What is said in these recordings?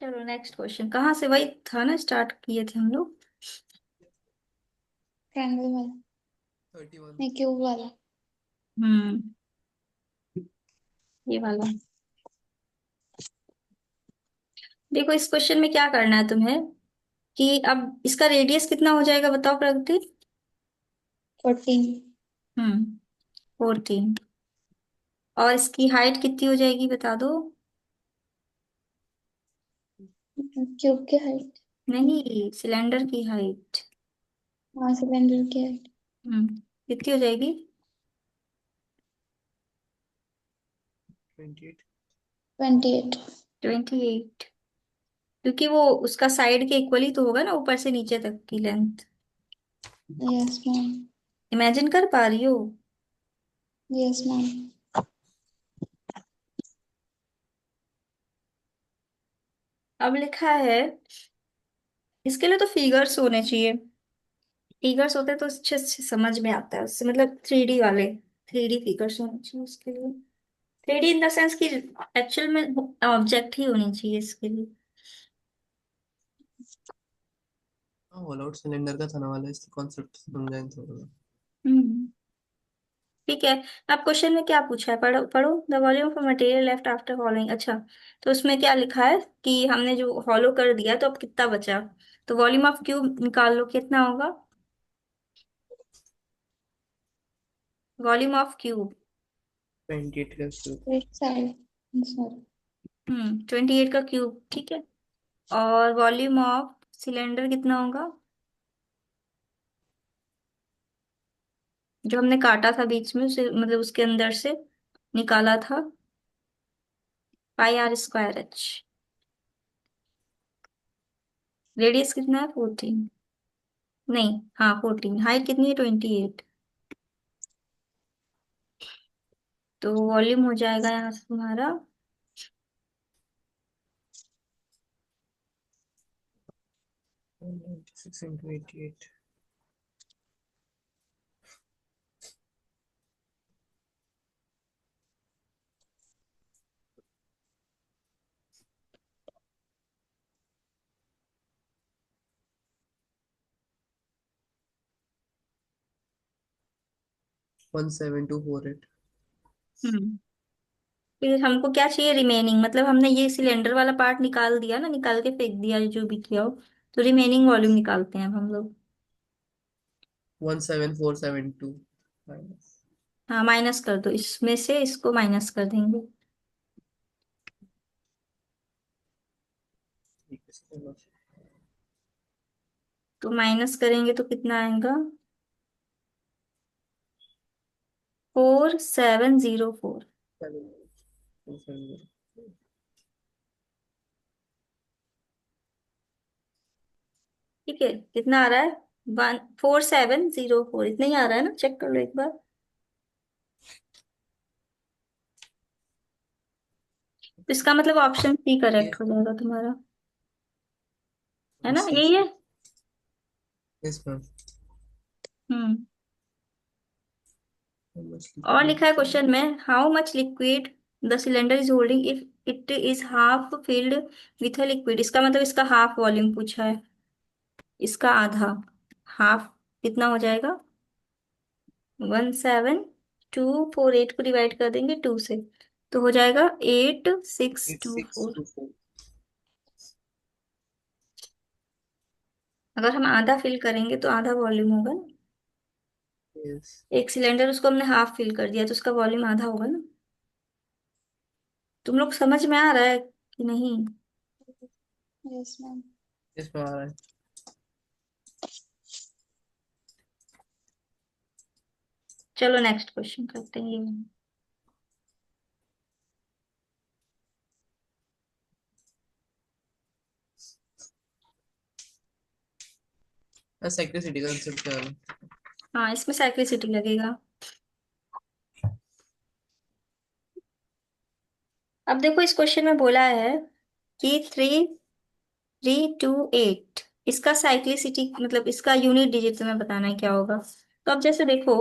चलो next question, कहाँ से, वही था ना, स्टार्ट किए थे हम लोग। ट्रायंगल वाला। 31। नहीं, क्यूब वाला। हम्म, ये वाला। देखो इस क्वेश्चन में क्या करना है तुम्हें, कि अब इसका रेडियस कितना हो जाएगा बताओ प्रगति। 14। 14। और इसकी हाइट कितनी हो जाएगी बता दो। क्यूब की हाइट। नहीं, सिलेंडर की हाइट। हाँ, सिलेंडर की हाइट। कितनी हो जाएगी। 28। 28। 28। क्योंकि वो उसका साइड के इक्वली तो होगा ना, ऊपर से नीचे तक की लेंथ। Yes ma'am. इमेजिन कर पा रही हो। Yes ma'am. अब लिखा है, इसके लिए तो फिगर्स होने चाहिए। फिगर्स होते तो अच्छे से समझ में आता है उससे, मतलब 3D वाले। 3D फिगर्स होने चाहिए उसके लिए। 3D इन द सेंस कि एक्चुअल में ऑब्जेक्ट ही होनी चाहिए इसके लिए। हाँ, ऑल आउट सिलेंडर का था ना वाला, इसका कॉन्सेप्ट समझाएं थोड़ा। हम्म, ठीक है। अब क्वेश्चन में क्या पूछा है, पढ़ो पढ़ो। The volume of material left after following. अच्छा, तो उसमें क्या लिखा है कि हमने जो हॉलो कर दिया तो अब कितना बचा। तो वॉल्यूम ऑफ क्यूब निकाल लो, कितना होगा। Volume of cube. 28 का क्यूब। 27। सॉरी। 28 का क्यूब, ठीक है। और वॉल्यूम ऑफ सिलेंडर कितना होगा, जो हमने काटा था बीच में उसे, मतलब उसके अंदर से निकाला था। πr²h। रेडियस कितना है, 14। नहीं, हाँ 14। हाइट कितनी है, 28। तो वॉल्यूम हो जाएगा यहाँ से तुम्हारा। 96 into 88। 17248। हम्म, फिर हमको क्या चाहिए, रिमेनिंग, मतलब हमने ये सिलेंडर वाला पार्ट निकाल दिया ना, निकाल के फेंक दिया जो भी किया हो। तो रिमेनिंग वॉल्यूम निकालते हैं अब हम लोग। 17472 माइनस। हाँ, माइनस कर दो, इसमें से इसको माइनस कर देंगे। ठीक है, चलो। तो माइनस करेंगे तो कितना आएगा, 4704। 270। ठीक है, कितना आ रहा है, 14704, इतना ही आ रहा है ना, चेक कर लो एक बार। तो इसका मतलब ऑप्शन सी करेक्ट हो जाएगा तुम्हारा, है ना, यही है। Yes ma'am. हम्म। मच और लिखा है लिक्विड। क्वेश्चन में, how much liquid the cylinder is holding if it is half filled with a liquid. इसका मतलब इसका हाफ वॉल्यूम पूछा है, इसका आधा। हाफ कितना हो जाएगा, 17248 को डिवाइड कर देंगे 2 से, तो हो जाएगा 8624। 8624। अगर हम आधा फिल करेंगे तो आधा वॉल्यूम होगा ना। यस। एक सिलेंडर उसको हमने हाफ फिल कर दिया तो उसका वॉल्यूम आधा होगा ना। तुम लोग समझ में आ रहा है कि नहीं। Yes ma'am. यस में आ रहा है। चलो नेक्स्ट क्वेश्चन करते हैं ये। साइक्लिसिटी का कंसेप्ट क्या है? हाँ, इसमें साइक्लिसिटी लगेगा। अब देखो इस क्वेश्चन में बोला है कि 3328, इसका साइक्लिसिटी मतलब इसका यूनिट डिजिट तुम्हें बताना है क्या होगा। तो अब जैसे देखो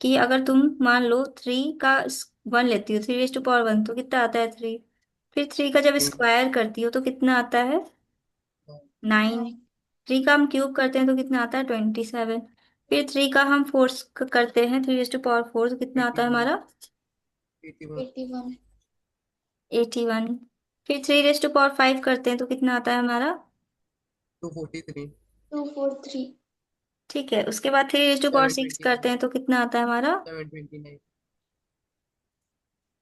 कि अगर तुम मान लो 3 का 1 लेती हो, 3 रेज टू पावर 1, तो कितना आता है 3। फिर 3 का जब तीन। स्क्वायर करती हो तो कितना आता है? 9। नाइन। 3 का हम क्यूब करते हैं तो कितना आता है? 27। फिर 3 का हम फोर्स करते हैं, 3 to the power 4, तो कितना आता एटी है वन। हमारा? Eighty one. 81। 81। फिर 3 to the power 5 करते हैं तो कितना आता है हमारा? 243। 243। ठीक है, उसके बाद 3 to the power 6 करते 729। हैं तो कितना आता है हमारा? 729।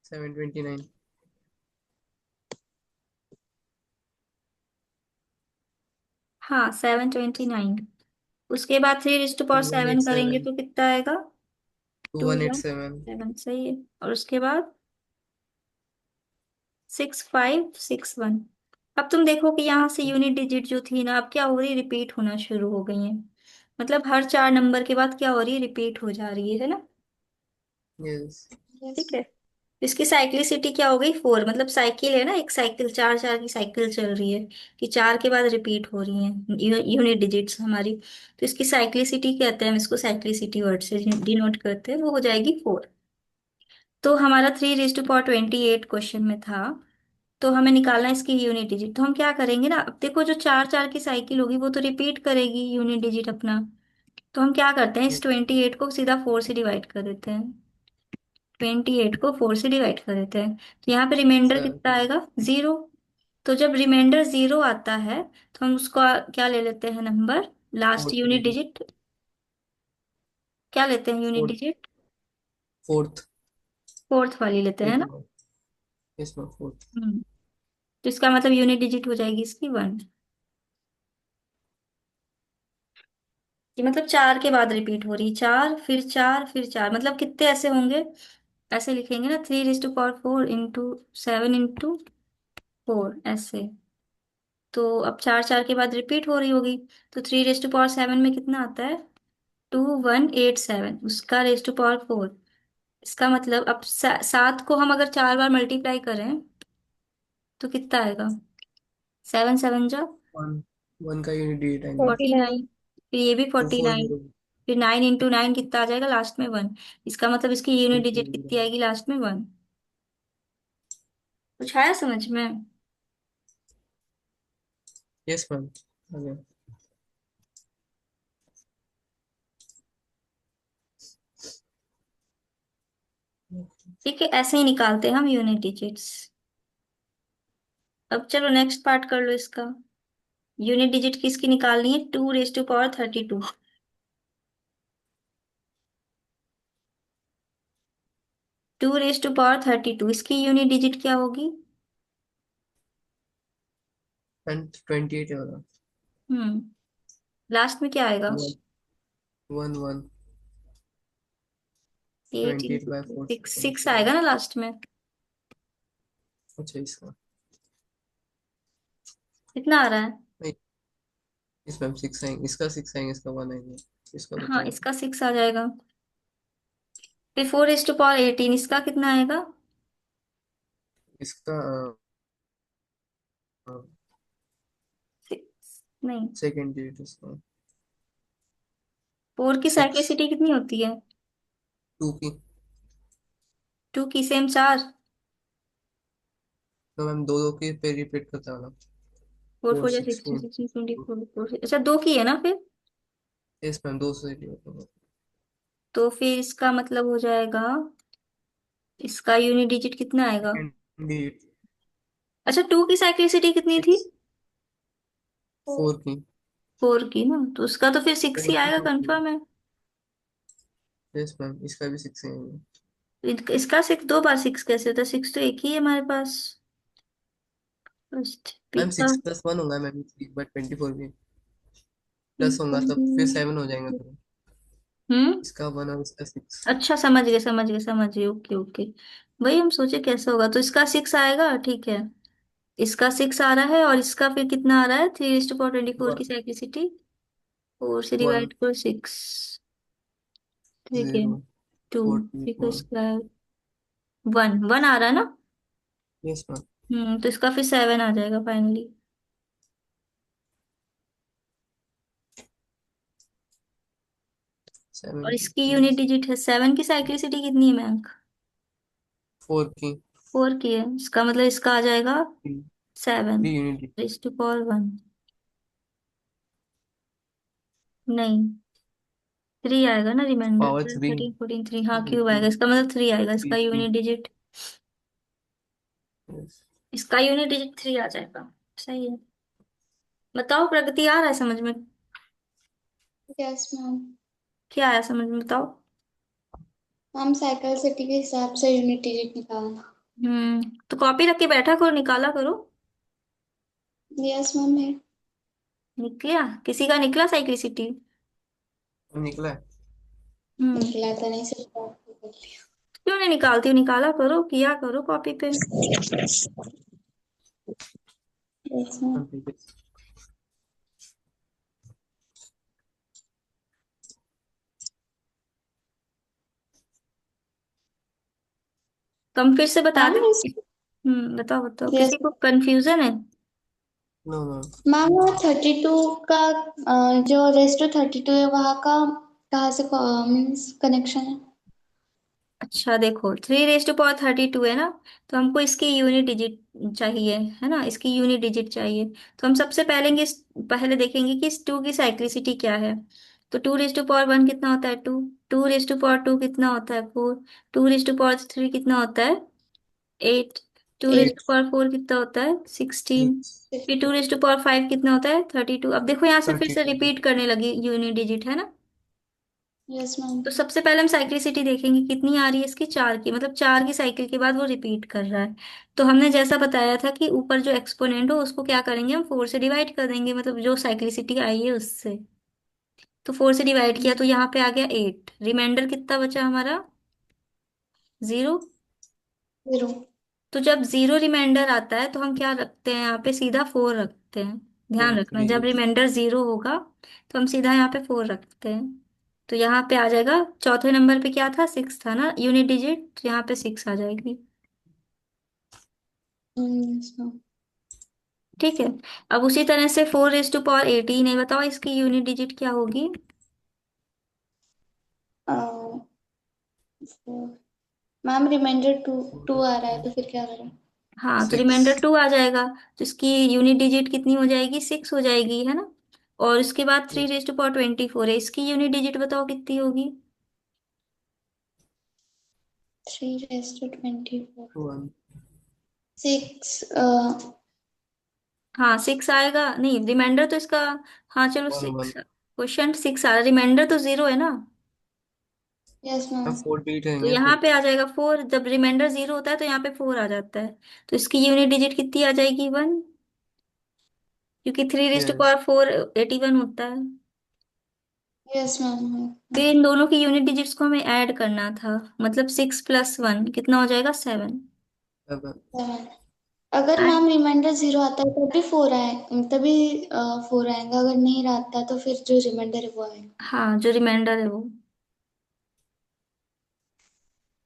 729। हाँ, 729। उसके बाद 3 to the power 7 करेंगे 2187। तो कितना आएगा? Two two one eight one seven seven सही है। और उसके बाद 6561। अब तुम देखो कि यहाँ से यूनिट डिजिट जो थी ना, अब क्या हो रही है? रिपीट होना शुरू हो गई है। मतलब हर 4 नंबर के बाद क्या हो रही है? रिपीट हो जा रही है ना? यस। यस। ठीक है। इसकी साइक्लिसिटी क्या हो गई? 4। मतलब साइकिल है ना, एक साइकिल, 4 4 की साइकिल चल रही है, कि 4 के बाद रिपीट हो रही है यूनिट डिजिट्स हमारी। तो इसकी साइक्लिसिटी कहते हैं, हम इसको साइक्लिसिटी वर्ड से डिनोट करते हैं, वो हो जाएगी 4। तो हमारा 3 to the power 28 क्वेश्चन में था। तो हमें निकालना है इसकी यूनिट डिजिट। तो हम क्या करेंगे ना, अब देखो जो 4 4 की साइकिल होगी वो तो रिपीट करेगी यूनिट डिजिट अपना। तो हम क्या करते हैं, इस 28 को सीधा 4 से डिवाइड कर देते हैं। 28 को 4 से डिवाइड कर देते हैं, तो यहाँ पे रिमाइंडर सर। कितना आएगा? 0। तो जब रिमाइंडर 0 आता है तो हम उसको क्या ले लेते हैं number? Last fourth unit digit. Digit क्या लेते हैं? Unit fourth. Digit fourth. Fourth वाली लेते हैं एट ना? One. Yes ma'am, fourth. Hmm. तो इसका मतलब यूनिट डिजिट हो जाएगी इसकी 1। ये मतलब 4 के बाद रिपीट हो रही, 4 फिर 4 फिर 4, मतलब कितने ऐसे होंगे? ऐसे लिखेंगे ना, 3 to the power 4 into 7 into 4 ऐसे। तो अब 4 4 के बाद रिपीट हो रही होगी। तो 3 to the power 7 में कितना आता है? 2187, उसका रेस टू पावर 4। इसका मतलब अब 7 को हम अगर 4 बार मल्टीप्लाई करें तो कितना आएगा? 7 7 जा वन। वन का यूनिट डिजिट आएंगे। 49। फिर ये भी टू फोर 49। जीरो फिर 9 इंटू 9 कितना आ जाएगा लास्ट में? 1। इसका मतलब इसकी two unit digit four zero कितनी आएगी लास्ट में? 1। कुछ आया समझ में? Yes ma'am. आ गया। ठीक है, ऐसे ही निकालते हैं हम यूनिट डिजिट्स। अब चलो नेक्स्ट पार्ट कर लो इसका। यूनिट डिजिट किसकी निकालनी है? 2 raise to power 32। 2 raise to power 32, इसकी यूनिट डिजिट क्या होगी? एंड 28 है वाला। हम्म। लास्ट में क्या आएगा? One. One one. Eight 28 into by four से सिक्स कौन सिक्स सा है? आएगा ना लास्ट में? अच्छा, इसका। कितना आ रहा है? नहीं, इस मैम सिक्स आएंगे, इसका सिक्स आएंगे, इसका वन आएंगे। इसका हाँ, बचेगा। इसका 6 आ जाएगा। फिर 4 रेस टू पावर 18, इसका कितना आएगा? इसका नहीं। सेकेंड डिजिट इसका। 4 की सिक्स। साइक्लिसिटी कितनी होती है? टू की। 2 की सेम 4। तो मैम दो दो की पे रिपीट करता है ना। 4 फोर 4 जा 16 सिक्सटीन। 16 24 अच्छा 2 की है ना फिर? यस मैम, दो से डिवाइड होगा। तो फिर इसका मतलब हो जाएगा, इसका यूनिट डिजिट कितना आएगा? Second digit. अच्छा, 2 की साइक्लिसिटी कितनी थी? सिक्स। फोर की। 4 की ना, तो उसका तो फिर 6 ही फोर की आएगा, टू की। कंफर्म है। यस मैम, इसका भी सिक्स है। इसका 6 2 बार 6 कैसे होता है? 6 तो एक ही है हमारे पास। First ma'am pick. 6+1 होगा मैम, 3/24 भी प्लस होगा तब फिर 7 हो जाएगा फिर। हम्म। इसका वन और इसका सिक्स। अच्छा, समझ गए समझ गए समझ गए, ओके ओके। वही हम सोचे कैसे होगा, तो इसका 6 आएगा, ठीक है। इसका 6 आ रहा है, और इसका फिर कितना आ रहा है? 3 रेस टू पावर 24 की साइक्लिसिटी। 4 से वन। डिवाइड करो 6। ठीक है। जीरो। 2। 14 फिर वन। इसका 1 1 आ रहा है ना? Yes ma'am. तो इसका फिर 7 आ जाएगा फाइनली। और सेवन। इसकी यूनिट डिजिट है 7 की साइक्लिसिटी कितनी है मैम? फोर की। फोर की है, इसका मतलब इसका आ जाएगा three. Seven three unit. Raise to power one. नहीं, थ्री आएगा ना, remainder power twelve three. Thirteen fourteen three, हाँ क्यूब इंटू आएगा, इसका मतलब थ्री आएगा, थ्री इसका थ्री। Unit digit. इसका यूनिट डिजिट थ्री आ जाएगा। सही है। बताओ, प्रगति आ रहा है समझ में? Yes ma'am. क्या आया समझ में, बताओ। मैम साइकिल सिटी के हिसाब से यूनिट डिजिट निकालना। तो कॉपी रख के बैठा करो, निकाला करो। यस मैम है। निकला? किसी का निकला साइक्लिसिटी? निकला है। हम्म। निकला तो नहीं, सिर्फ कॉपी कर लिया। क्यों नहीं निकालती हो? निकाला करो, किया करो कॉपी पे। Yes ma'am. हाँ, ठीक है। तुम फिर से बता मैम दो। बताओ बताओ, यस किसी को कंफ्यूजन है? No no. मैम, वो 32 का जो रेस्ट टू 32 है वहाँ का कहाँ से मीन्स कनेक्शन है? अच्छा देखो, three raise to power thirty two है ना, तो हमको इसकी यूनिट डिजिट चाहिए, है ना, इसकी यूनिट डिजिट चाहिए। तो हम सबसे पहले देखेंगे कि इस टू की साइक्लिसिटी क्या है। तो two raise to power one कितना होता है? Two. Two raise to power two कितना होता है? Four. Two raise to power three कितना होता है? Eight. Two raise 8। Two power four कितना होता है? 16। सिक्स। फिर two raise to power five कितना होता है? 32। अब देखो यहाँ से फिर थर्टी से टू। रिपीट करने लगी यूनिट डिजिट, है ना। Yes ma'am. तो सबसे पहले हम साइक्लिसिटी देखेंगे कितनी आ रही है इसकी, चार की, मतलब चार की साइकिल के बाद वो रिपीट कर रहा है। तो हमने जैसा बताया था कि ऊपर जो एक्सपोनेंट हो उसको क्या करेंगे, हम फोर से डिवाइड कर देंगे, मतलब जो साइक्लिसिटी आई है उससे। तो फोर से डिवाइड किया तो यहाँ पे आ गया एट, रिमाइंडर कितना बचा हमारा? जीरो। 0। तो जब जीरो रिमाइंडर आता है तो हम क्या रखते हैं यहाँ पे? सीधा फोर रखते हैं। ध्यान फोर रखना, थ्री। जब रिमाइंडर जीरो होगा तो हम सीधा यहाँ पे फोर रखते हैं। तो यहाँ पे आ जाएगा, चौथे नंबर पे क्या था? सिक्स था ना यूनिट डिजिट, यहाँ पे सिक्स आ जाएगी। Yes ma'am. ठीक है। अब उसी तरह से four raise to power eighteen है, बताओ इसकी यूनिट डिजिट क्या होगी? मैम रिमाइंडर 2 2 आ रहा है तो फिर क्या करें? हाँ, तो सिक्स। रिमाइंडर टू आ जाएगा, तो इसकी यूनिट डिजिट कितनी हो जाएगी? सिक्स हो जाएगी, है ना। और इसके बाद three raise to power twenty four है, इसकी यूनिट डिजिट बताओ कितनी होगी? 3 raised to 24। वन। 6। हाँ, सिक्स आएगा, नहीं रिमाइंडर तो इसका, हाँ चलो one one. Six, question six आ रहा, रिमाइंडर तो जीरो है ना। यस अब मैम। फोर बीट तो रहेंगे यहाँ फिर। पे आ जाएगा फोर, जब रिमाइंडर जीरो होता है तो यहाँ पे फोर आ जाता है। तो इसकी यूनिट डिजिट कितनी आ जाएगी? वन, क्योंकि three raise to yes. Power four eighty one होता है। Yes ma'am. फिर इन दोनों की यूनिट डिजिट्स को हमें ऐड करना था, मतलब सिक्स प्लस वन कितना हो जाएगा? सेवन। सेवन। 7। अगर मैम रिमाइंडर 0 आता है तभी 4 आए, तभी 4 आएगा। अगर नहीं आता तो फिर जो रिमाइंडर है वो आएगा। हाँ, जो रिमाइंडर है वो।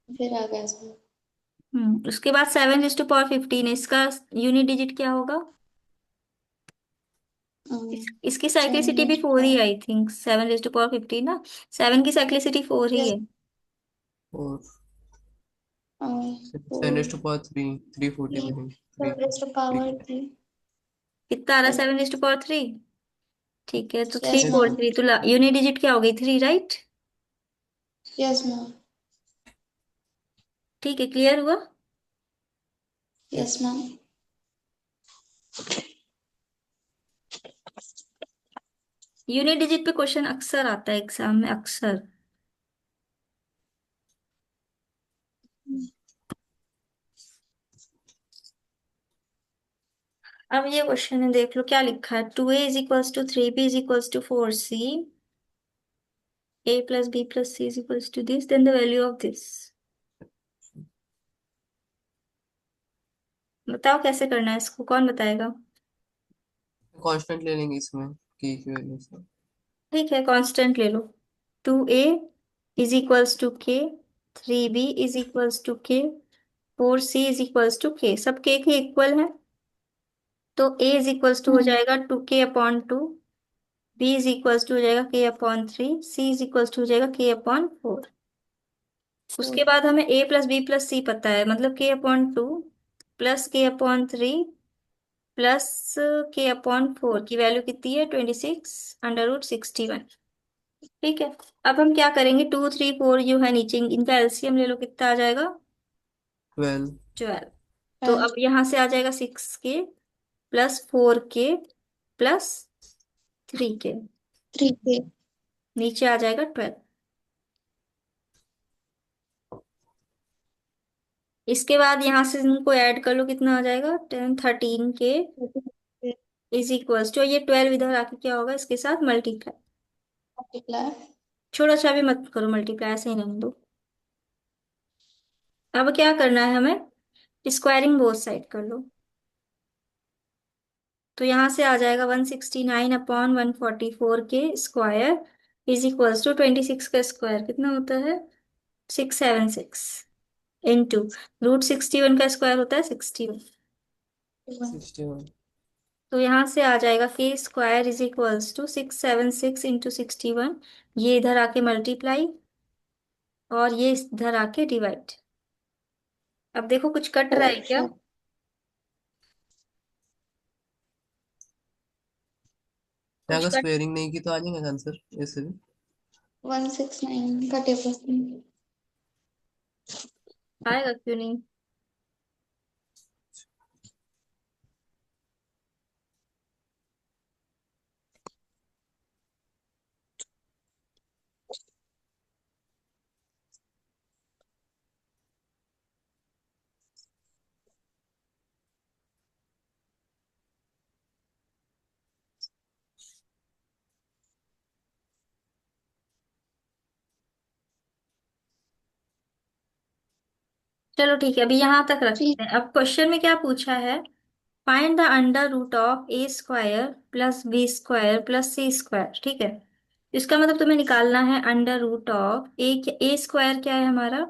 फिर आ गया सर। उसके बाद seven is to power fifteen है, इसका यूनिट डिजिट क्या होगा? इसकी साइक्लिसिटी भी 7 फोर ही, I think, seven is to power fifteen ना, सेवन की साइक्लिसिटी फोर ही यस। है। Four. 4 seven raise to power three. Three forty बनेंगे। Three raise to three. Power 3। कितना आ रहा है? Seven is to power three. ठीक है, तो three yes four ma'am. Three, तो यूनिट डिजिट क्या हो गई? Three, right. Yes ma'am. ठीक है, क्लियर हुआ? Yes ma'am. यूनिट डिजिट पे क्वेश्चन अक्सर आता है एग्जाम में, अक्सर। अब ये क्वेश्चन है, देख लो क्या लिखा है। Two A is equals to three B is equals to four C, A plus B plus C is equals to this, then the value of this. बताओ कैसे करना है इसको, कौन बताएगा? कांस्टेंट ले लेंगे इसमें की वजह से। ठीक है, कांस्टेंट ले लो। Two A is equals to K, three B is equals to K, four C is equals to K, सब के इक्वल है। तो ए इज इक्वल्स टू हो जाएगा two K upon two, B is equals to हो जाएगा K upon three, C is equals to हो जाएगा के अपॉन फोर। उसके बाद हमें a plus B plus C पता है, मतलब k/2 plus k/3 plus k/4 की वैल्यू कितनी है, 26√61। ठीक है। अब हम क्या करेंगे, 2 3 4 जो है नीचे, इनका एलसीएम ले लो, कितना आ जाएगा, 12। 12। तो 12। अब यहाँ से आ जाएगा 6k plus 4k plus 3k, 3K। नीचे आ जाएगा 12। इसके बाद यहाँ से इनको ऐड कर लो, कितना आ जाएगा, 10 13k इज इक्वल्स टू, ये 12 इधर आके क्या होगा, इसके साथ मल्टीप्लाई। मल्टीप्लाई। छोटा सा भी मत करो मल्टीप्लाई, ऐसे ही रहने दो। अब क्या करना है हमें, स्क्वायरिंग बोथ साइड कर लो। तो यहाँ से आ जाएगा 169/144 के स्क्वायर इज इक्वल्स टू 26 का स्क्वायर कितना होता है, 676 इंटू √61 का स्क्वायर होता है 61। 61। तो यहाँ से आ जाएगा K square is equals to 676 into 61, ये इधर आके मल्टीप्लाई और ये इधर आके डिवाइड। अब देखो कुछ कट रहा है क्या, 4। यहाँ कुछ अगर कट स्क्वेयरिंग नहीं की तो आ जाएगा आंसर ऐसे भी। 169 का टेबल। आएगा क्यों नहीं। चलो ठीक है, अभी यहाँ तक थ्री। रखते हैं। अब क्वेश्चन में क्या पूछा है, find the under root of A square plus B square plus C square. ठीक है, इसका मतलब तुम्हें निकालना है under root of A square क्या है हमारा,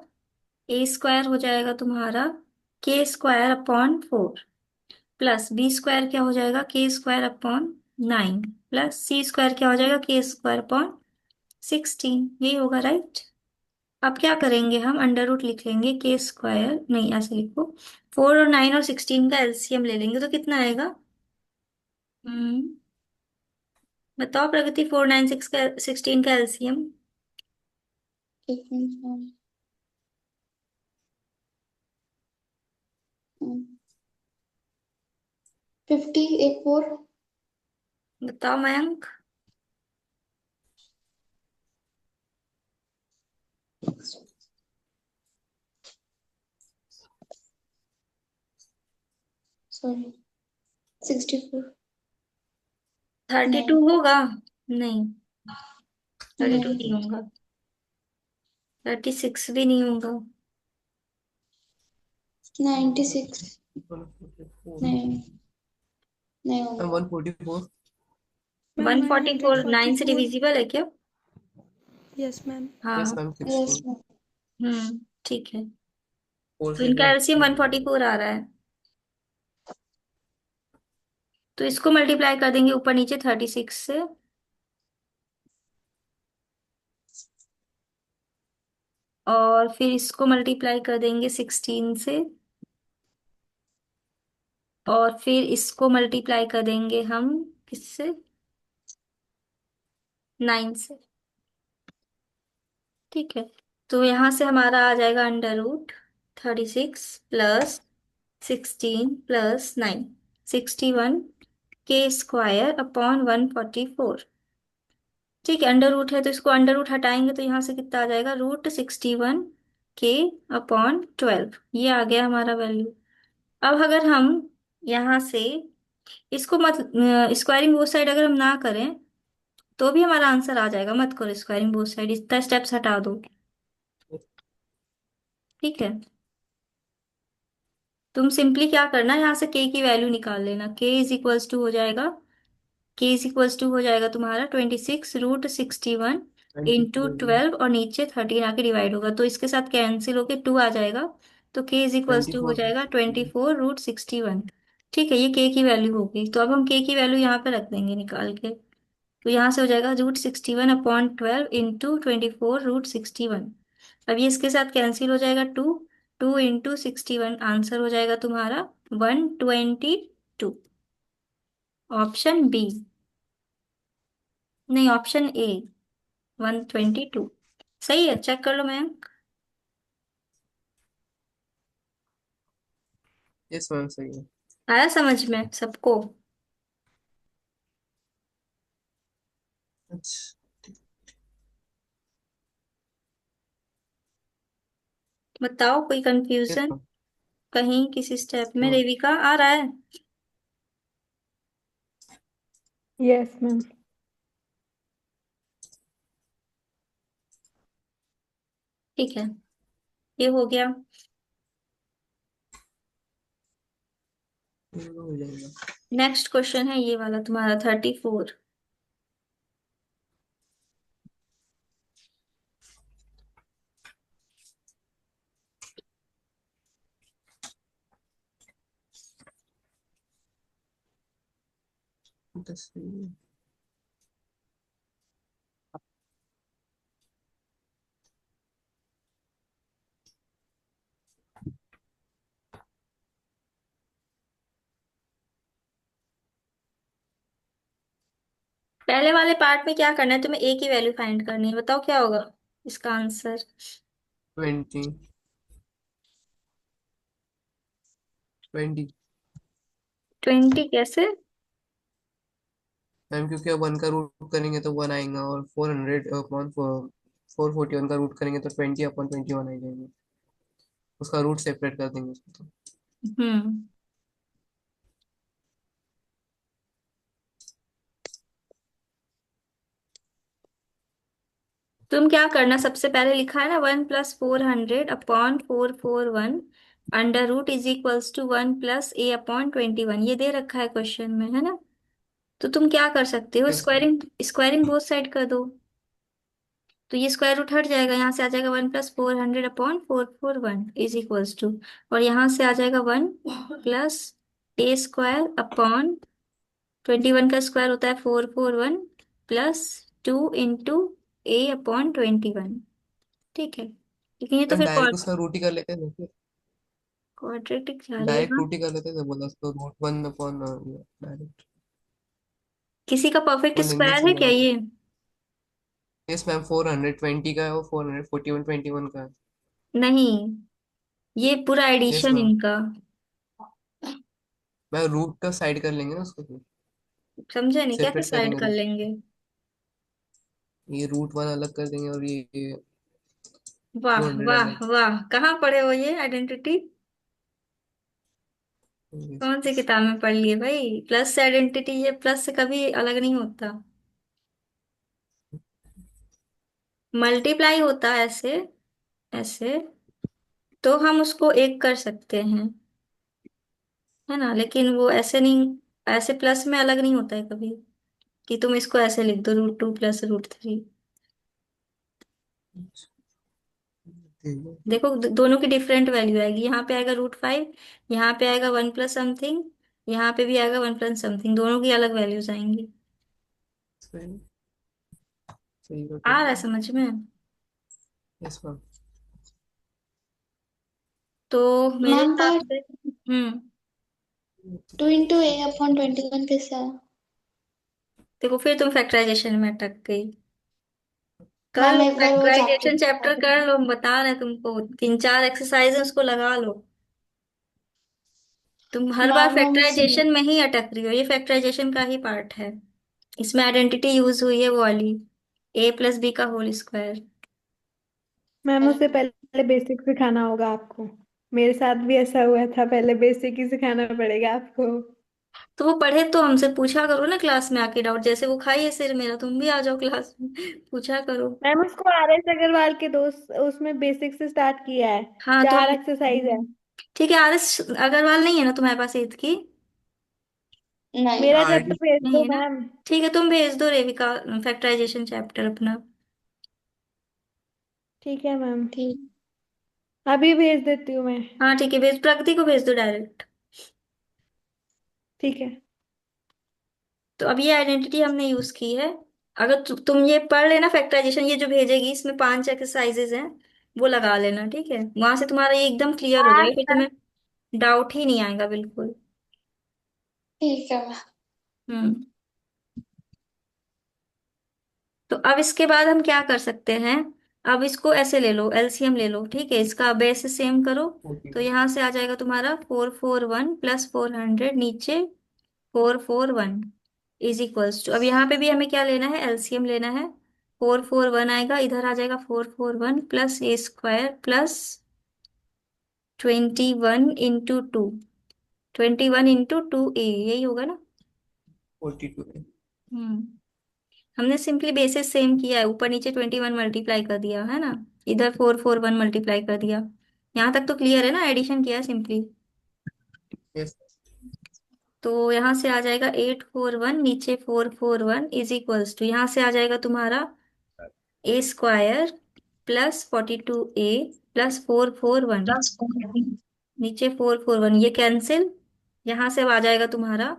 ए स्क्वायर हो जाएगा तुम्हारा k² upon 4 plus B square क्या हो जाएगा k² upon 9 plus C square क्या हो जाएगा k² अपॉन 16, यही होगा राइट। अब क्या करेंगे, हम अंडर रूट लिख लेंगे k², नहीं ऐसे लिखो, 4 और 9 और 16 का एलसीएम ले लेंगे तो कितना आएगा। हम्म बताओ प्रगति, 4 9 6 का 16 का एलसीएम। एक मिनट। 50 एक 4। बताओ मयंक। सॉरी, 64। 32 नहीं। होगा, नहीं 32 नहीं नहीं। होगा, 36 भी नहीं होगा, 96। 144। नहीं। नहीं होगा। 144। मैम 144 9 से 144। डिविजिबल है क्या। Yes ma'am. यस हाँ। Ma'am, yes 16। ठीक है। 4 तो से इनका डिवाइड एलसीएम करेंगे तो 144 आ रहा है, तो इसको मल्टीप्लाई कर देंगे ऊपर नीचे 36 से, और फिर इसको मल्टीप्लाई कर देंगे 16 से, और फिर इसको मल्टीप्लाई कर देंगे हम किससे, 9 से। ठीक है। तो यहाँ से हमारा आ जाएगा under root 36 plus 16 plus 9, 61 k² upon 144। ठीक है, अंडर रूट है तो इसको अंडर रूट हटाएंगे तो यहाँ से कितना आ जाएगा, √61 k/12, ये आ गया हमारा वैल्यू। अब अगर हम यहाँ से इसको मत, स्क्वायरिंग बोथ साइड अगर हम ना करें तो भी हमारा आंसर आ जाएगा, मत करो स्क्वायरिंग बोथ साइड, इतना स्टेप्स हटा दो। ठीक है, तुम सिंपली क्या करना, यहाँ से k की वैल्यू निकाल लेना, k इज इक्वल्स टू हो जाएगा तुम्हारा 26√61 इंटू 24। 12 और नीचे 13 आके डिवाइड होगा, तो इसके साथ कैंसिल होके 2 आ जाएगा, तो k इज इक्वल्स टू हो 24। जाएगा 24√61। ठीक है, ये k की वैल्यू होगी, तो अब हम k की वैल्यू यहाँ पे रख देंगे निकाल के। तो यहाँ से हो जाएगा √61 अपॉन 12 इंटू 24√61। अब ये इसके साथ कैंसिल हो जाएगा, टू, 2 × 61 आंसर हो जाएगा तुम्हारा 122। ऑप्शन बी, नहीं ऑप्शन ए, 122 सही है, चेक कर लो मयंक। यस मैम सही है। आया समझ में सबको? अच्छा। बताओ, कोई यस कंफ्यूजन मैम। कहीं किसी स्टेप में? नो। रेविका आ रहा है? Yes, ma'am. ठीक है, ये हो गया। हो जाएगा। नेक्स्ट क्वेश्चन है ये वाला तुम्हारा 34। दस। पहले वाले पार्ट में क्या करना है तुम्हें? ए की वैल्यू फाइंड करनी है, बताओ क्या होगा इसका आंसर? 20। 20 20 कैसे? मैम, क्योंकि अब 1 का रूट करेंगे तो 1 आएगा, और 400 अपॉन 441 का रूट करेंगे तो 20/21 आ जाएगा। उसका रूट सेपरेट कर देंगे उसको तो। हम्म, तुम क्या करना, सबसे पहले लिखा है ना 1 + 400/441 √= 1 + a/21, ये दे रखा है क्वेश्चन में, है ना? तो तुम क्या कर सकते हो, yes ma'am. Squaring squaring both side कर दो। तो ये स्क्वायर रूट हट जाएगा, यहाँ से आ जाएगा 1 + 400/441 और यहाँ से आ जाएगा 1 + a² अपॉन 21 का स्क्वायर होता है 441 + 2 × a/21। ठीक है, लेकिन ये तो मैम, फिर डायरेक्ट उसका रूट ही कर लेते थे फिर। क्वाड्रेटिक डायरेक्ट चलेगा? रूट ही कर लेते थे, बोला उसको रूट 1 अपॉन डायरेक्ट। किसी का परफेक्ट वो लेंगे स्क्वायर है क्या चाहिए। ये? यस मैम, 420 का है, वो 441 का है। नहीं, ये पूरा यस एडिशन मैम। इनका। मैं रूट का साइड कर लेंगे ना उसको फिर। समझे नहीं, कैसे सेपरेट कर साइड देंगे कर रूट। लेंगे? ये रूट 1 अलग कर देंगे, और ये टू वाह हंड्रेड वाह अलग। वाह, कहाँ पढ़े हो ये आइडेंटिटी? Yes, कौन सी yes. किताब में पढ़ लिए भाई? प्लस से आइडेंटिटी, ये प्लस से कभी अलग नहीं होता, मल्टीप्लाई होता है ऐसे, ऐसे। तो हम उसको एक कर सकते हैं, है ना, लेकिन वो ऐसे नहीं, ऐसे प्लस में अलग नहीं होता है कभी, कि तुम इसको ऐसे लिख दो √2 + √3। ठीक है। देखो दोनों की डिफरेंट वैल्यू आएगी, यहाँ पे आएगा √5, यहाँ पे आएगा 1 + समथिंग, यहाँ पे भी आएगा 1 + समथिंग, दोनों की अलग वैल्यूज आएंगी। सही। सही आ बता रहा है दिया। समझ में? Yes ma'am. तो मेरे मैम हिसाब पर से, हम्म, 2 × a/21 कैसे आया? देखो फिर तुम फैक्टराइजेशन में अटक गई। कर मैम लो एक बार वो चैप्टर फैक्टराइजेशन, बता चैप्टर कर दीजिए। लो, हम बता रहे हैं तुमको, 3 4 एक्सरसाइज है उसको लगा लो। तुम हर बार मैम वो मुझसे फैक्टराइजेशन में ही अटक रही हो, ये फैक्टराइजेशन का ही पार्ट है, इसमें आइडेंटिटी यूज हुई है वो वाली, a + b का होल स्क्वायर। मैम उससे पहले बेसिक सिखाना होगा आपको। मेरे साथ भी ऐसा हुआ था, पहले बेसिक ही सिखाना पड़ेगा आपको। तो वो पढ़े तो हमसे पूछा करो ना क्लास में आके डाउट, जैसे वो खाइए सिर मेरा, तुम भी आ जाओ क्लास में पूछा करो। मैम उसको RS अग्रवाल के दोस्त उसमें बेसिक से स्टार्ट किया है। हाँ तो 4 एक्सरसाइज है। ठीक है, RS अग्रवाल नहीं है ना तुम्हारे पास 8 की? नहीं। मेरा आरडी। चैप्टर भेज नहीं दो है ना? मैम। ठीक है, तुम भेज दो रेविका फैक्टराइजेशन चैप्टर अपना। ठीक है मैम, ठीक। अभी भेज देती हूँ मैं। हाँ ठीक है, भेज, प्रगति को भेज दो डायरेक्ट। ठीक है। तो अब ये आइडेंटिटी हमने यूज की है, अगर तुम ये पढ़ लेना फैक्टराइजेशन, ये जो भेजेगी इसमें 5 एक्सरसाइजेज हैं, वो लगा लेना, ठीक है। वहां से तुम्हारा ये एकदम क्लियर हो जाएगा, फिर हाँ, तुम्हें डाउट ही नहीं आएगा बिल्कुल। ठीक है मैम। हम्म। तो अब इसके बाद हम क्या कर सकते हैं, अब इसको ऐसे ले लो, एलसीएम ले लो, ठीक है। इसका बेस सेम करो। तो 41। यहाँ से आ जाएगा तुम्हारा 441 प्लस 400 नीचे 441 इज इक्वल्स टू, अब यहाँ पे भी हमें क्या लेना है, एलसीएम लेना है। 441 आएगा, इधर आ जाएगा 441 प्लस ए स्क्वायर प्लस 21 इंटू 2, 21 इंटू 2 ए, यही होगा ना। 42 है। हम्म। हमने सिंपली बेसिस सेम किया है, ऊपर नीचे 21 मल्टीप्लाई कर दिया है ना, इधर 441 मल्टीप्लाई कर दिया। यहाँ तक तो क्लियर है ना, एडिशन किया है सिंपली। यस। तो यहाँ से आ जाएगा 841 नीचे 441 इज इक्वल्स टू, यहाँ से आ जाएगा तुम्हारा ए स्क्वायर प्लस 42 ए प्लस 441 नीचे 441, ये कैंसिल। यहाँ से अब आ जाएगा तुम्हारा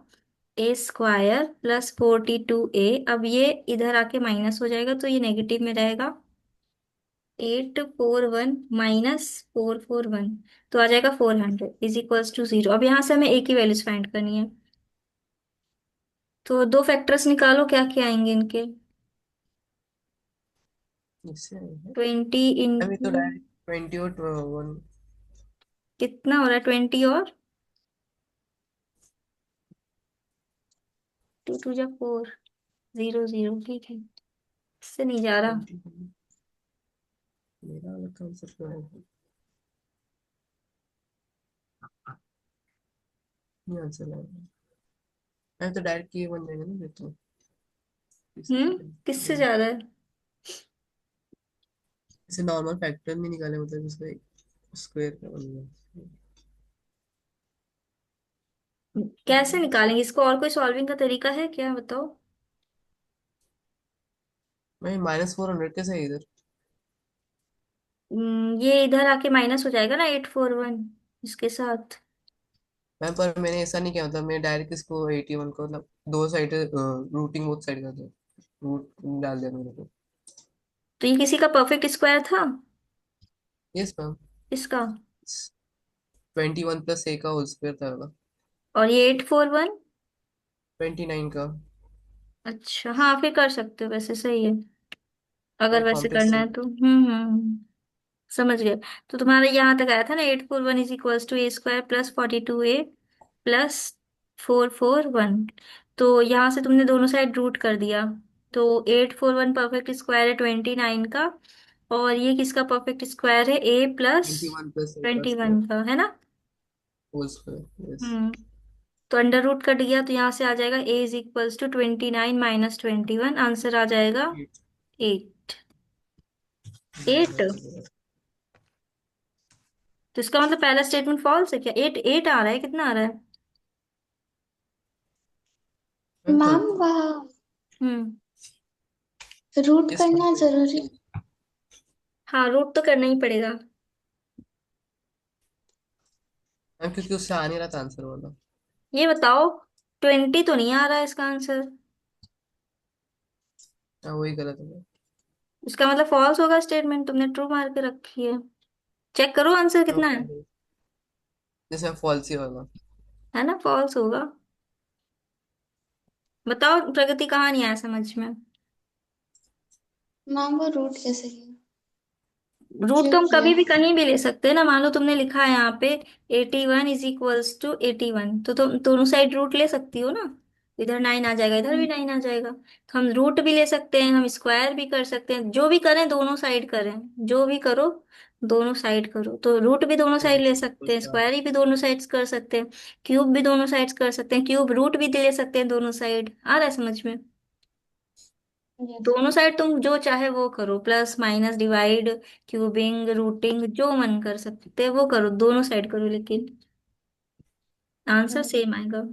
ए स्क्वायर प्लस 42 ए, अब ये इधर आके माइनस हो जाएगा तो ये नेगेटिव में रहेगा। 841 माइनस 441, तो आ जाएगा 400 इज इक्वल्स टू 0। अब यहाँ से हमें एक ही वैल्यूज फाइंड करनी है। तो दो फैक्टर्स निकालो, क्या क्या आएंगे इनके। इससे है। 20 अभी तो इंटू, डायरेक्ट 20 और 1। कितना हो रहा है, 20 और 2 2 जा 4, 0 0, ठीक है। इससे नहीं जा रहा। 20। मेरा वाला आंसर क्या है? नहीं आंसर है। मैं तो डायरेक्ट ये बन जाएगा ना फिर तो। किससे जा रहा है। इसे नॉर्मल फैक्टर नहीं निकाले, मतलब इसका स्क्वायर का बन गया। कैसे निकालेंगे इसको, और कोई सॉल्विंग का तरीका है क्या, बताओ। मैं -400 कैसे है इधर? ये इधर आके माइनस हो जाएगा ना 841 इसके साथ। मैं पर मैंने ऐसा नहीं किया, मतलब मैं डायरेक्ट इसको 81 को मतलब दो साइड रूटिंग बोथ साइड कर दिया। रूट डाल दिया मेरे को। तो ये किसी का परफेक्ट स्क्वायर था, यस मैम। इसका। 21 प्लस ए का होल स्क्वायर था वाला। और ये 841। 29 का। अच्छा, हाँ फिर कर सकते हो, वैसे सही है। अगर मैं वैसे कॉम्प्लेक्स करना से। है तो समझ गए। तो तुम्हारा यहाँ तक आया था ना, 841 is equals to A square plus 42 A plus 441। तो यहाँ से तुमने दोनों साइड रूट कर दिया। तो 841 परफेक्ट स्क्वायर है 29 का, और ये किसका परफेक्ट स्क्वायर है, ए प्लस 21 प्लस ए का ट्वेंटी स्क्वायर वन का, है ना। Whole square. यस। हम्म। तो अंडर रूट कट गया, तो यहाँ से आ जाएगा A is equals to 29 minus 21, answer आ जाएगा 8। 8। तो इसका मतलब पहला स्टेटमेंट फॉल्स है क्या, 8 8 आ रहा है, कितना आ रहा है। मैम मैम पर वहाँ हम्म। रूट यस करना मैम। जरूरी। हाँ, रूट तो करना ही पड़ेगा। मैम क्योंकि उससे आ नहीं रहा था आंसर वाला। ये बताओ, 20 तो नहीं आ रहा है इसका आंसर। हाँ वही गलत है। इसका मतलब फॉल्स होगा स्टेटमेंट, तुमने ट्रू मार के रखी है। चेक करो आंसर कितना है। जैसे फॉल्सी वाला। है ना, फॉल्स होगा। बताओ प्रगति, कहाँ नहीं आया समझ में। मैम वो रूट कैसे लिया? रूट तो क्यों हम किया? कभी भी कहीं भी ले सकते हैं ना, मान लो तुमने लिखा है यहाँ पे 81 इज इक्वल्स टू 81, तो तुम दोनों साइड रूट ले सकती हो ना। इधर 9 आ जाएगा, इधर भी 9 आ जाएगा। तो हम रूट भी ले सकते हैं, हम स्क्वायर भी कर सकते हैं, जो भी करें दोनों साइड करें। जो भी करो दोनों साइड करो, तो रूट भी दोनों साइड ले सकते हैं, स्क्वायर भी दोनों साइड्स कर सकते हैं, क्यूब भी दोनों साइड्स कर सकते हैं, क्यूब रूट भी ले सकते हैं दोनों साइड। आ रहा है समझ में। यस। दोनों साइड तुम जो चाहे वो करो, plus minus divide cubing routing जो मन कर सकते हैं वो करो, दोनों साइड करो, लेकिन आंसर सेम आएगा।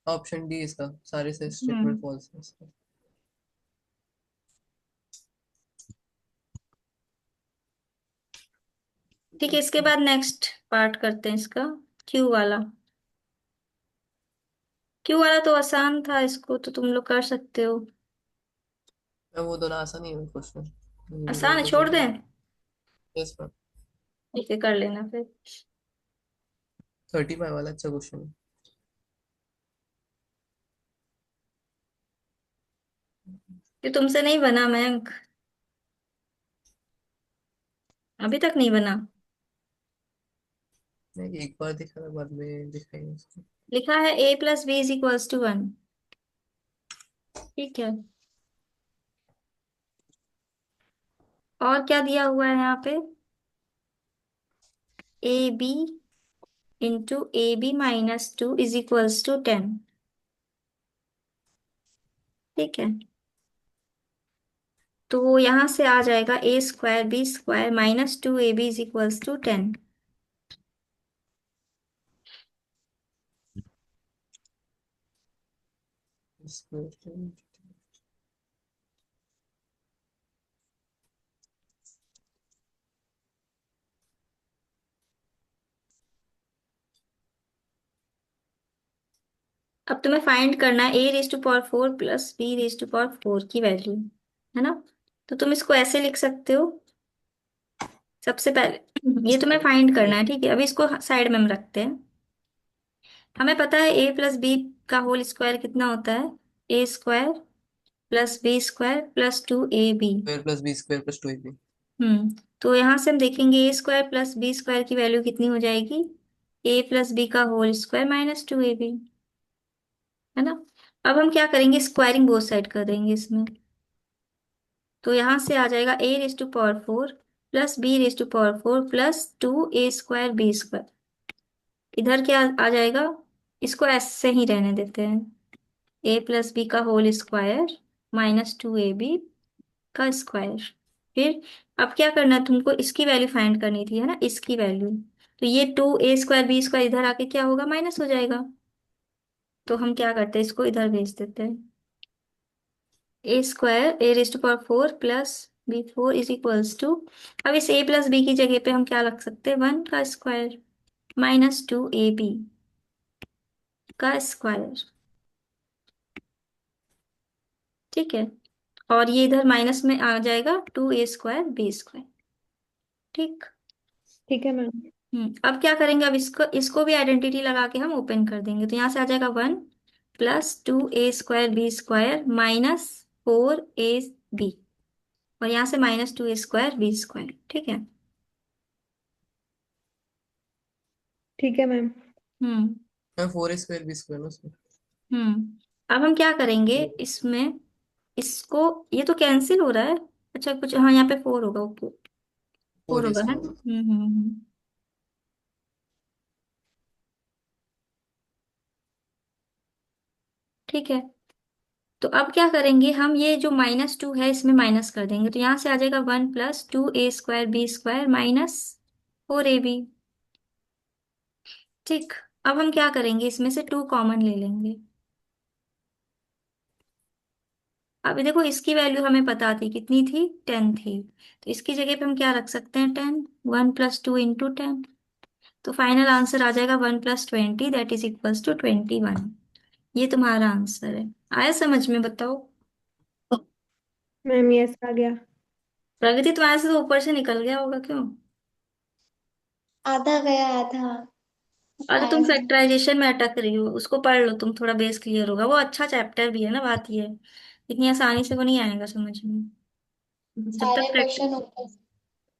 ऑप्शन डी इसका सारे से हम्म। स्टेटमेंट फॉल्स है इसका। ठीक है, इसके बाद नेक्स्ट पार्ट करते हैं इसका। क्यू वाला। क्यू वाला तो आसान था, इसको तो तुम लोग कर सकते हो। वो दोनों आसान ही है क्वेश्चन, आसान रिजल्ट है, तो छोड़ सेम दें? है। Yes ma'am. ठीक है, कर लेना फिर। 35 वाला अच्छा क्वेश्चन है। ये तुमसे नहीं बना मयंक, अभी तक नहीं बना। नहीं, एक बार देखा था, बाद में दिखाएंगे उसको। लिखा है a+b=1। ठीक है। और क्या दिया हुआ है यहाँ पे? ab × ab - 2 = 10। ठीक है। तो यहाँ से आ जाएगा a² b² - 2ab = 10। स्क्वायर। अब तुम्हें फाइंड करना है a⁴ प्लस b⁴ की वैल्यू, है ना? तो तुम इसको ऐसे लिख सकते हो। सबसे पहले ये तुम्हें फाइंड करना है, ठीक है? अभी इसको साइड में हम रखते हैं। हमें पता है a+b² कितना होता है? a² + b² + 2ab। Square plus B square plus 2ab। तो यहाँ से हम देखेंगे a² + b² की वैल्यू कितनी हो जाएगी? a+b² - 2ab, है ना? अब हम क्या करेंगे, स्क्वायरिंग बोथ साइड कर देंगे इसमें। तो यहाँ से आ जाएगा a⁴ plus b⁴ plus 2a²b²। इधर क्या आ जाएगा? इसको ऐसे ही रहने देते हैं। a+b² -2ab² फिर अब क्या करना है तुमको? इसकी वैल्यू फाइंड करनी थी, है ना, इसकी वैल्यू। तो ये 2a²b² इधर आके क्या होगा? माइनस हो जाएगा। तो हम क्या करते हैं, इसको इधर भेज देते हैं। a² a⁴ प्लस b4 = अब इस a+b की जगह पे हम क्या रख सकते हैं? 1 का स्क्वायर -2ab का स्क्वायर। ठीक है। और ये इधर माइनस में आ जाएगा 2a²b²। ठीक। ठीक है मैम। अब क्या करेंगे? अब इसको इसको भी आइडेंटिटी लगा के हम ओपन कर देंगे। तो यहाँ से आ जाएगा 1 + 2a²b² -4ab, और यहाँ से -2a²b²। ठीक है। ठीक है मैम। हम्म। मैं 4a² b² ना उसमें। अब हम क्या करेंगे इसमें? इसको, ये तो कैंसिल हो रहा है। अच्छा कुछ, हाँ यहाँ पे 4 होगा, ओके। 4 होगा, है ना? 4a²। ठीक है। तो अब क्या करेंगे हम? ये जो -2 है इसमें माइनस कर देंगे। तो यहाँ से आ जाएगा 1 + 2a²b² -4ab। ठीक। अब हम क्या करेंगे, इसमें से 2 कॉमन ले लेंगे। अब देखो, इसकी वैल्यू हमें पता थी, कितनी थी? 10 थी। तो इसकी जगह पे हम क्या रख सकते हैं? 10। 1 + 2 × 10। तो फाइनल आंसर आ जाएगा 1 + 20 = 21। ये तुम्हारा आंसर है। आया समझ में? बताओ। मैम यस आ गया। प्रगति, तुम्हारे से तो ऊपर से निकल गया होगा, क्यों? आधा गया आधा अरे आया तुम समझ। फैक्टराइजेशन में अटक रही हो, उसको पढ़ लो तुम, थोड़ा बेस क्लियर होगा। वो अच्छा चैप्टर भी है ना, बात ये है। इतनी आसानी से वो नहीं आएगा समझ में, जब सारे तक प्रैक्टिस। क्वेश्चन ऊपर से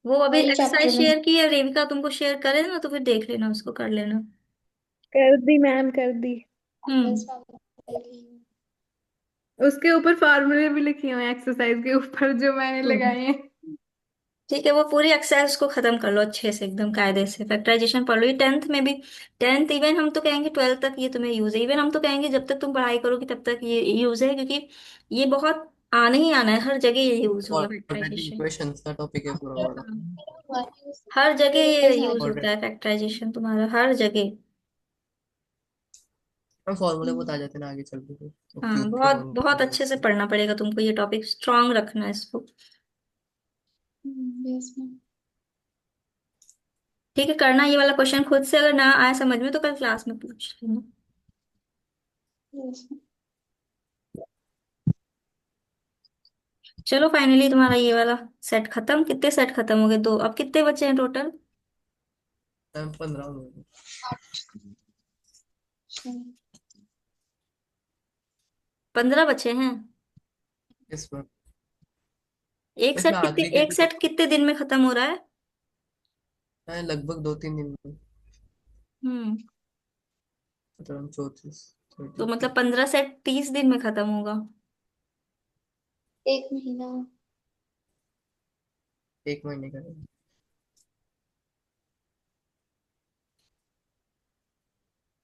वो अभी वही एक्सरसाइज चैप्टर में। शेयर की है, रेविका तुमको शेयर करे ना, तो फिर देख लेना, उसको कर लेना। कर दी मैम, कर दी। यस हम्म। मैम देख ली। उसके ऊपर फॉर्मूले भी लिखे हुए हैं एक्सरसाइज के ऊपर जो मैंने हम्म। लगाए हैं। ठीक है, वो पूरी एक्सरसाइज को खत्म कर लो अच्छे से, एकदम कायदे से फैक्टराइजेशन पढ़ लो। ये 10th में भी, 10th इवन हम तो कहेंगे 12th तक ये तुम्हें यूज है। इवन हम तो कहेंगे जब तक तुम पढ़ाई करोगी तब तक ये यूज है, क्योंकि ये बहुत आने ही आना है, हर जगह ये यूज होगा क्वाड्रेटिक फैक्टराइजेशन। इक्वेशंस का टॉपिक है पूरा वाला। हर जगह न्यूमेरिकल ये यूज सारे। होता क्वाड्रेटिक। है फैक्टराइजेशन तुम्हारा, हर जगह। हम फॉर्मूले बता जाते हैं ना आगे चल के, तो हाँ, क्यूब के बहुत बहुत फॉर्मूले। अच्छे से पढ़ना पड़ेगा तुमको, ये टॉपिक स्ट्रांग रखना है इसको। Yes ma'am. ठीक है, करना ये वाला क्वेश्चन खुद से, अगर ना आए समझ में तो कल क्लास में पूछ लेना। यस। चलो फाइनली तुम्हारा ये वाला सेट खत्म। कितने सेट खत्म हो गए? दो। अब कितने बचे हैं टोटल? मैम 15 हो गए। 15 बचे हैं। इस बार एक इसमें सेट कितने, आखिरी के एक भी तो सेट कितने दिन में खत्म हो रहा है? है, लगभग 2-3 दिन में। हम्म। मतलब हम 34 तो 33। मतलब 15 सेट 30 दिन में खत्म होगा। 1 महीना। 1 महीने का है।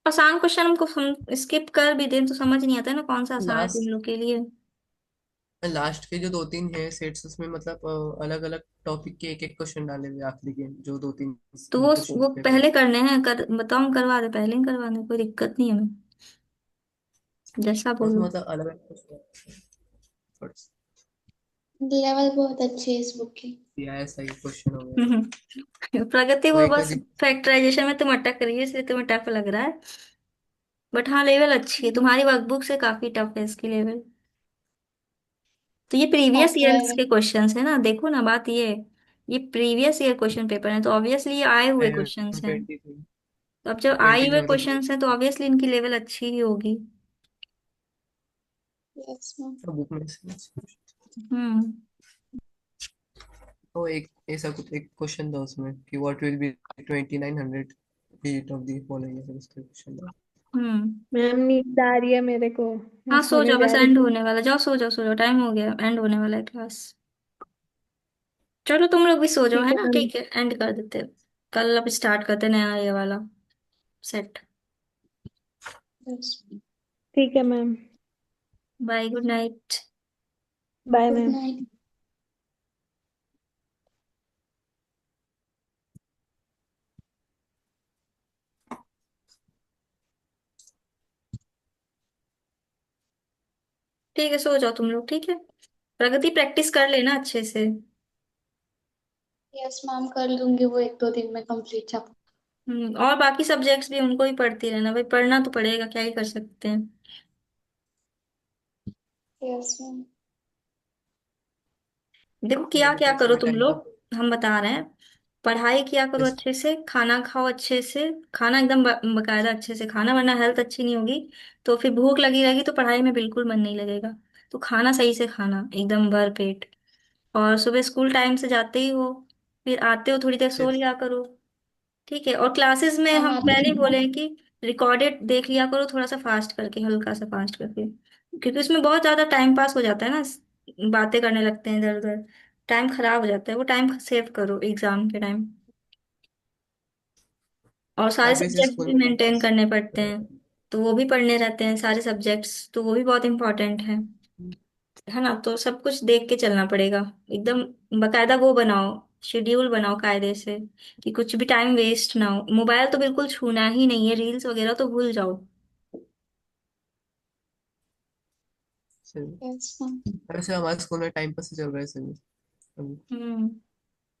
आसान क्वेश्चन हमको हम स्किप कर भी दें तो समझ नहीं आता है ना कौन सा आसान है तुम लास्ट लोग के लिए। लास्ट के जो 2-3 है सेट्स, उसमें मतलब अलग अलग टॉपिक के एक एक क्वेश्चन डाले हुए आखिरी के जो 2-3 तो क्वेश्चन वो पेपर। पहले करने हैं, कर बताओ, हम करवा दे, पहले ही करवा दे, कोई दिक्कत नहीं है हमें, जैसा बोलो। उसमें मतलब अलग अलग लेवल बहुत अच्छी है इस बुक की। दिया है, सही क्वेश्चन हो गया। हम्म। प्रगति वो वो एक बस फैक्टराइजेशन में तुम अटक रही है इसलिए तुम्हें टफ लग रहा है। बट हाँ, लेवल अच्छी है तुम्हारी, वर्कबुक से काफी टफ है इसकी लेवल। तो ये प्रीवियस ईयर्स सॉफ्टवेयर के क्वेश्चंस है ना, देखो ना, बात ये प्रीवियस ईयर क्वेश्चन पेपर है तो ऑब्वियसली ये आए हुए में क्वेश्चंस हैं। 23 तो अब जब आए 20 हुए जनवरी से क्वेश्चंस हैं तो ऑब्वियसली इनकी लेवल अच्छी ही होगी। Yes ma'am. बुक में से। हम्म। तो एक ऐसा कुछ एक क्वेश्चन था उसमें कि what will be 2900 feet of the following, ऐसा कुछ क्वेश्चन था। हम्म। मैम नींद आ रही है मेरे को, मैं हाँ सो सोने जाओ, बस जा एंड रही होने वाला, जाओ सो जाओ, सो जाओ, टाइम हो गया, एंड होने वाला है क्लास। चलो तुम लोग भी सो जाओ, ठीक है है ना, मैम। ठीक है, एंड कर देते हैं। कल अब स्टार्ट करते हैं नया ये वाला सेट। यस। ठीक है ma'am. Bye, good night. Bye good ma'am. Night. ठीक है, सो जाओ तुम लोग, ठीक है। प्रगति प्रैक्टिस कर लेना अच्छे से। यस मैम, कर लूंगी वो 1-2 दिन में कंप्लीट चैप्टर। और बाकी सब्जेक्ट्स भी उनको ही पढ़ती रहना भाई, पढ़ना तो पड़ेगा, क्या ही कर सकते हैं। Yes ma'am. देखो किया मेरे क्या को करो एक्चुअली तुम टाइम का। लोग, हम बता रहे हैं। पढ़ाई किया करो Yes, अच्छे से, खाना खाओ अच्छे से, खाना एकदम बकायदा अच्छे से खाना, वरना हेल्थ अच्छी नहीं होगी। तो फिर भूख लगी रहेगी तो पढ़ाई में बिल्कुल मन नहीं लगेगा। तो खाना सही से खाना, एकदम भर पेट। और सुबह स्कूल टाइम से जाते ही हो, फिर आते हो थोड़ी देर सो yes, लिया करो। ठीक है, और क्लासेस में मैम हम आप पहले ही बोले हैं कि रिकॉर्डेड देख लिया करो, थोड़ा सा फास्ट करके, हल्का सा फास्ट करके, क्योंकि उसमें बहुत ज्यादा टाइम पास हो जाता है ना, बातें करने लगते हैं इधर उधर, टाइम खराब हो जाता है, वो टाइम सेव करो एग्जाम के टाइम। और सारे अभी से सब्जेक्ट्स स्कूल भी में टाइम मेंटेन पास। करने पड़ते हैं, तो वो भी पढ़ने रहते हैं सारे सब्जेक्ट्स, तो वो भी बहुत इंपॉर्टेंट है ना, तो सब कुछ देख के चलना पड़ेगा एकदम। बकायदा वो बनाओ, शेड्यूल बनाओ कायदे से, कि कुछ भी टाइम वेस्ट ना हो। मोबाइल तो बिल्कुल छूना ही नहीं है, रील्स वगैरह तो भूल जाओ। सही। Yes ma'am. वैसे हमारे स्कूल में टाइम पास ही चल रहा है सभी अभी। हम्म।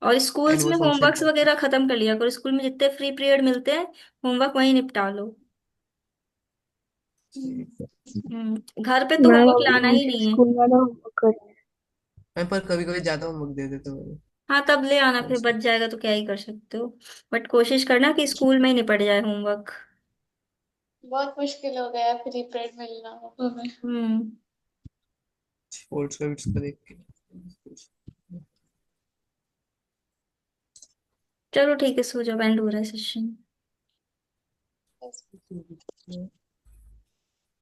और स्कूल्स में एनुअल फंक्शन होमवर्क्स चल रहा वगैरह खत्म कर लिया करो, स्कूल में जितने फ्री पीरियड मिलते हैं होमवर्क वहीं निपटा लो। है। घर पे तो मैम होमवर्क अभी लाना ही मुझे नहीं है। स्कूल वाला होमवर्क कर। मैं पर कभी कभी ज्यादा होमवर्क दे देते हैं हाँ तब ले आना, फिर मेरे। बच जाएगा तो क्या ही कर सकते हो। बट कोशिश करना कि स्कूल में ही निपट जाए होमवर्क। बहुत मुश्किल हो गया फ्री पीरियड मिलना हमें। हम्म। स्पोर्ट्स का का देख के। चलो ठीक है, सो जाओ, एंड हो रहा है सेशन। यस।